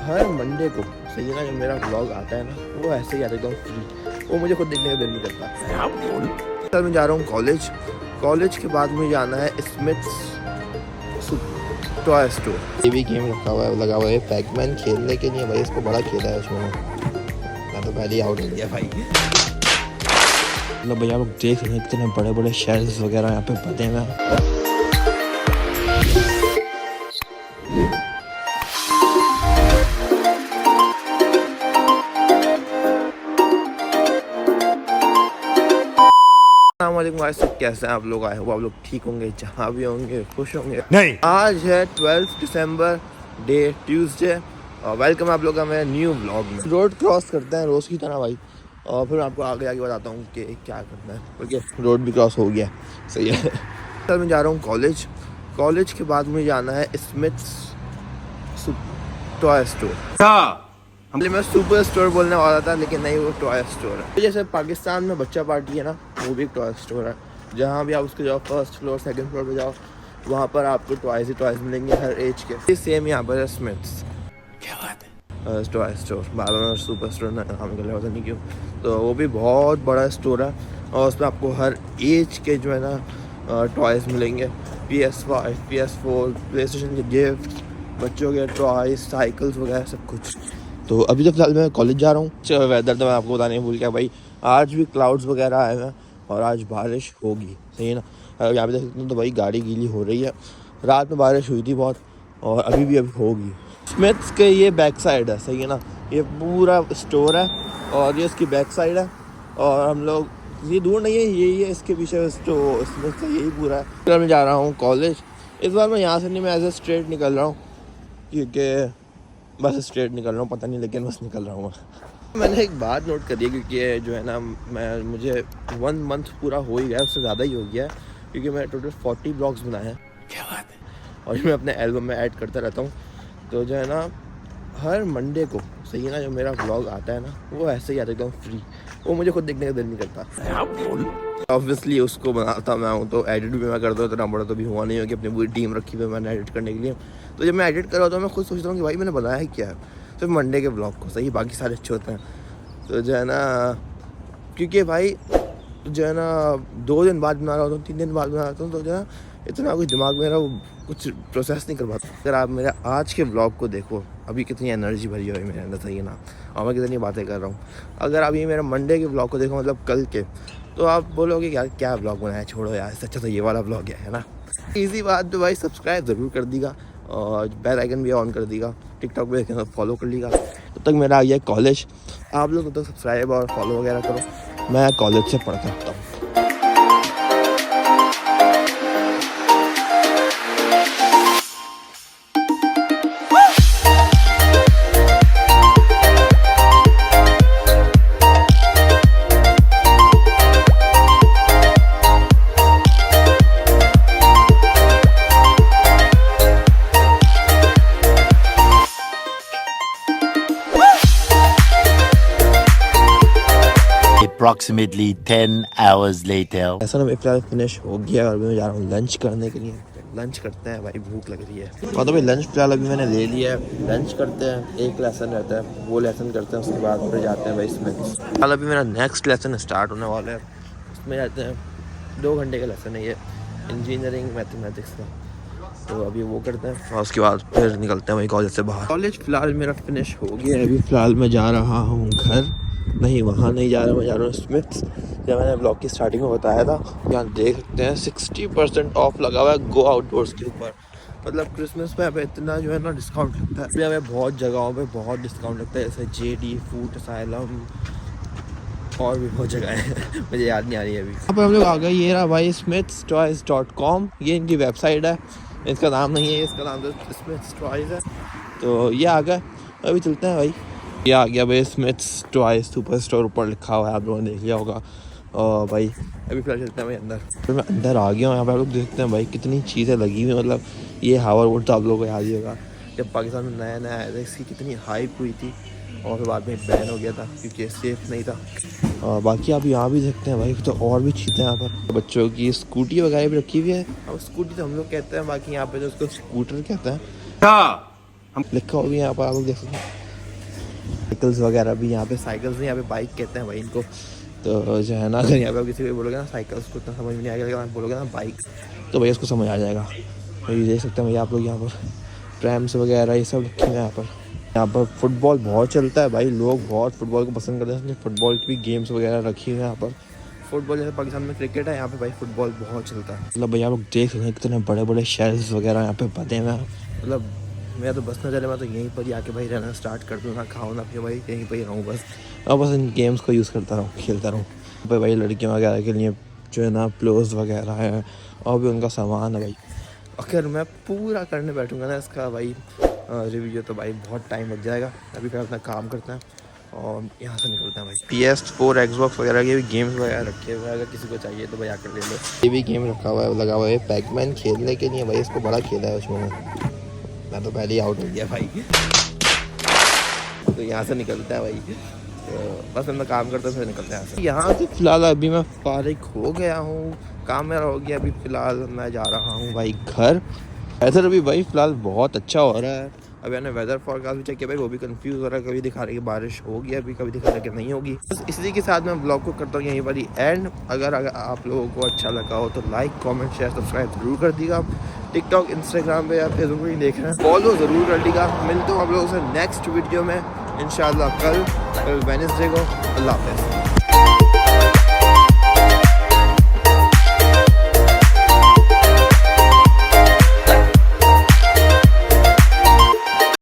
हर Monday को सही है ना, जब मेरा व्लॉग आता है ना वो ऐसे ही आता है एकदम फ्री, वो मुझे खुद देखने का दिल नहीं करता। सर मैं जा रहा हूँ कॉलेज के बाद मुझे जाना है स्मिथ्स टॉय स्टोर। ये भी गेम रखा हुआ है, लगा हुआ है पैकमैन खेलने के लिए। भाई इसको बड़ा खेला है उसमें, मैं तो पहले ही आउट हो गया भाई। मतलब भैया आप लोग देख रहे हैं कितने बड़े बड़े शेल्स वगैरह यहाँ पे बने हुए हैं। अस्सलामुअलैकुम, कैसे हैं आप लोग? आए हो आप लोग ठीक होंगे, जहाँ भी होंगे खुश होंगे। नहीं, आज है 12 दिसंबर, डे ट्यूसडे, और वेलकम आप लोग का मेरे न्यू ब्लॉग में। रोड क्रॉस करते हैं रोज़ की तरह भाई, और फिर आपको आगे आगे बताता हूँ कि क्या करना है। ओके, रोड भी क्रॉस हो गया, सही है। सर मैं जा रहा हूँ कॉलेज के बाद मुझे जाना है स्मिथ्स टॉय स्टोर। मैं सुपर स्टोर बोलने वाला था, लेकिन नहीं, वो टॉय स्टोर है। जैसे पाकिस्तान में बच्चा पार्टी है ना, वो भी एक टॉय स्टोर है। जहाँ भी आप उसके जाओ, फर्स्ट फ्लोर सेकंड फ्लोर पे जाओ, वहाँ पर आपको टॉयज मिलेंगे हर एज के। सेम यहाँ पर है स्मिथ्स, क्या बात है, टॉय स्टोर। बार सुपर स्टोर ना नाम कर पता नहीं क्यों। तो वो भी बहुत बड़ा स्टोर है, और उसमें आपको हर एज के जो है ना टॉयज़ मिलेंगे। PS5, PS4, PlayStation के गिफ्ट, बच्चों के टॉयज, साइकिल्स वगैरह सब कुछ। तो अभी तो फिलहाल मैं कॉलेज जा रहा हूँ। वेदर तो मैं आपको बताने भूल गया भाई, आज भी क्लाउड्स वगैरह आए हुए हैं और आज बारिश होगी, सही है ना। यहाँ पे देख सकते हैं तो भाई गाड़ी गीली हो रही है। रात में बारिश हुई थी बहुत, और अभी होगी। स्मिथ्स के ये बैक साइड है, सही है ना। ये पूरा स्टोर है और ये इसकी बैक साइड है, और हम लोग ये दूर नहीं है, यही है इसके पीछे स्टोर स्मिथ्स का, यही पूरा है। फिर मैं जा रहा हूँ कॉलेज। इस बार मैं यहाँ से नहीं, मैं एज ए स्ट्रेट निकल रहा हूँ, क्योंकि बस स्ट्रेट निकल रहा हूँ, पता नहीं लेकिन बस निकल रहा हूँ मैंने एक बात नोट करी है, क्योंकि जो है ना मुझे 1 मंथ पूरा हो ही गया, उससे ज़्यादा ही हो गया है, क्योंकि मैंने टोटल 40 ब्लॉग्स बनाए हैं। क्या बात है। और ये मैं अपने एल्बम में ऐड करता रहता हूँ। तो जो है ना हर मंडे को सही है ना, जो मेरा ब्लॉग आता है ना वो ऐसे ही आता है एकदम फ्री, वो मुझे खुद देखने का दिल नहीं करता। ऑब्वियसली उसको बनाता मैं हूँ, तो एडिट भी मैं करता हूँ। इतना बड़ा तो भी हुआ नहीं हो कि अपनी पूरी टीम रखी हुई मैंने एडिट करने के लिए। तो जब मैं एडिट कर रहा होता हूँ मैं खुद सोचता हूँ कि भाई मैंने बनाया क्या है, सिर्फ मंडे के ब्लॉग को, सही, बाकी सारे अच्छे होते हैं। तो जो है ना, क्योंकि भाई जो है ना 2 दिन बाद बना रहा होता हूँ, 3 दिन बाद बना रहा हूँ, तो जो है ना इतना कुछ दिमाग मेरा कुछ प्रोसेस नहीं कर पाता। अगर आप मेरे आज के ब्लॉग को देखो, अभी कितनी एनर्जी भरी हुई है मेरे अंदर, सही है ना, और मैं कितनी बातें कर रहा हूँ। अगर आप ये मेरा मंडे के ब्लॉग को देखो, मतलब कल के, तो आप बोलोगे यार क्या ब्लॉग बनाया, छोड़ो यार, इससे अच्छा तो ये वाला ब्लॉग है ना। ईजी बात। तो भाई सब्सक्राइब ज़रूर कर दीगा, और बेल आइकन भी ऑन कर दीगा। टिकटॉक पे देखें फॉलो कर लीगा। तब तक मेरा आ गया कॉलेज, आप लोग तो सब्सक्राइब और फॉलो वगैरह करो। मैं कॉलेज से पढ़ता हूँ। Approximately 10 hours later. ऐसा ना, मेरा फिलहाल फिनिश हो गया और मैं जा रहा हूँ लंच करने के लिए। लंच करते हैं भाई, भूख लग रही है। और तो भाई लंच फिलहाल अभी मैंने ले लिया है। लंच करते हैं, एक लेसन रहता है, वो लेसन करते हैं, उसके बाद फिर जाते हैं भाई इसमें। फिलहाल अभी मेरा नेक्स्ट लेसन स्टार्ट होने वाला है, उसमें जाते हैं 2 घंटे का लेसन है ये, इंजीनियरिंग मैथमेटिक्स का। तो अभी वो करते हैं और उसके बाद फिर निकलते हैं भाई कॉलेज से बाहर। कॉलेज फिलहाल मेरा फिनिश हो गया है। अभी फिलहाल मैं जा रहा हूँ घर, नहीं वहाँ नहीं जा रहा, मैं जा रहा हूँ स्मिथ्स। जब मैंने ब्लॉग की स्टार्टिंग में बताया था, यहाँ देख सकते हैं 60% ऑफ लगा हुआ है गो आउटडोर्स के ऊपर। मतलब क्रिसमस पे यहाँ पे इतना जो है ना डिस्काउंट लगता है। अभी हमें बहुत जगहों पे बहुत डिस्काउंट लगता है, जैसे JD, फूड असाइलम, और भी बहुत जगह है मुझे याद नहीं आ रही है अभी। यहाँ पर हम लोग आ गए, ये रहा भाई smithstoys.com, ये इनकी वेबसाइट है। इसका नाम नहीं है, इसका नाम तो स्मिथ्स टॉयज़ है। तो ये आ गया, अभी चलते हैं भाई। ये आ गया भाई स्मिथ्स टॉयज़ सुपर स्टोर, ऊपर लिखा हुआ है, आप लोगों ने देख लिया होगा। और भाई अभी फिलहाल चलते हैं भाई अंदर। फिर मैं अंदर आ गया हूँ। यहाँ पर आप लोग देखते हैं भाई कितनी चीज़ें लगी हुई, मतलब ये हावरवुड तो आप लोगों को याद ही होगा, जब पाकिस्तान में नया नया आया था इसकी कितनी हाइप हुई थी, और फिर बाद में बैन हो गया था क्योंकि सेफ नहीं था। और बाकी आप यहाँ भी देखते हैं भाई, तो और भी चीज़ें यहाँ पर, बच्चों की स्कूटी वगैरह भी रखी हुई है। अब स्कूटी तो हम लोग कहते हैं, बाकी यहाँ पे जो उसको स्कूटर कहते हैं, हम लिखा हुआ भी यहाँ पर आप लोग देख सकते हैं। साइकिल्स वगैरह भी यहाँ पे, साइकिल्स नहीं यहाँ पे बाइक कहते हैं भाई इनको। तो जो है ना, अगर यहाँ पे आप किसी को बोलोगे ना साइकिल्स को उतना समझ में नहीं आएगा, लेकिन आप बोलोगे ना बाइक तो भैया उसको समझ आ जाएगा। तो ये देख सकते हैं भैया आप लोग यहाँ पर ट्रैम्स वगैरह ये सब रखे हैं यहाँ पर। यहाँ पर फुटबॉल बहुत चलता है भाई, लोग बहुत फुटबॉल को पसंद करते हैं, इसलिए फुटबॉल की भी गेम्स वगैरह रखी हुई हैं यहाँ पर। फुटबॉल जैसे पाकिस्तान में क्रिकेट है, यहाँ पे भाई फुटबॉल बहुत चलता है। मतलब भैया आप लोग देख सकते हैं कितने बड़े बड़े शेल्स वगैरह यहाँ पे बने हुए हैं। मतलब मैं तो बस न चले, मैं तो यहीं पर ही आके भाई रहना स्टार्ट कर दूँ, ना खाऊँ ना फिर भाई यहीं पर ही रहूँ बस, और बस इन गेम्स को यूज़ करता रहूँ, खेलता रहूँ। भाई भाई लड़कियों वगैरह के लिए जो है ना प्लोज वगैरह है, और भी उनका सामान है भाई। अगर मैं पूरा करने बैठूँगा ना इसका भाई रिव्यू, तो भाई बहुत टाइम लग जाएगा। अभी फिर अपना काम करते हैं और यहाँ से निकलते हैं भाई। PS4 Xbox वगैरह के भी गेम्स वगैरह रखे हुए हैं, अगर किसी को चाहिए तो भाई आकर ले लो। ये भी गेम रखा हुआ है, लगा हुआ है पैकमैन खेलने के लिए भाई, इसको बड़ा खेला है उसमें। मैं तो पहले ही आउट हो गया भाई। तो यहाँ से निकलते हैं भाई, तो बस मैं काम करता हूँ फिर निकलते हैं यहाँ से। फिलहाल अभी मैं फारिग हो गया हूँ, काम मेरा हो गया। अभी फ़िलहाल मैं जा रहा हूँ भाई घर। वेदर अभी भाई फ़िलहाल बहुत अच्छा हो रहा है। अभी मैंने वेदर फोरकास्ट भी चेक किया भाई, वो भी कंफ्यूज हो रहा है, कभी दिखा रही है बारिश होगी, अभी कभी दिखा रहा है कि नहीं होगी। बस इसी के साथ मैं ब्लॉग को करता हूँ यहीं पर ही एंड। अगर आप लोगों को अच्छा लगा हो तो लाइक कमेंट शेयर सब्सक्राइब जरूर कर दीजिएगा। टिकटॉक इंस्टाग्राम पे या फेसबुक पे देख रहे हैं, फॉलो ज़रूर कर लीजिएगा। मिलता हूँ आप लोगों से नेक्स्ट वीडियो में इंशाल्लाह कल वेडनेसडे को। अल्लाह हाफ़िज़।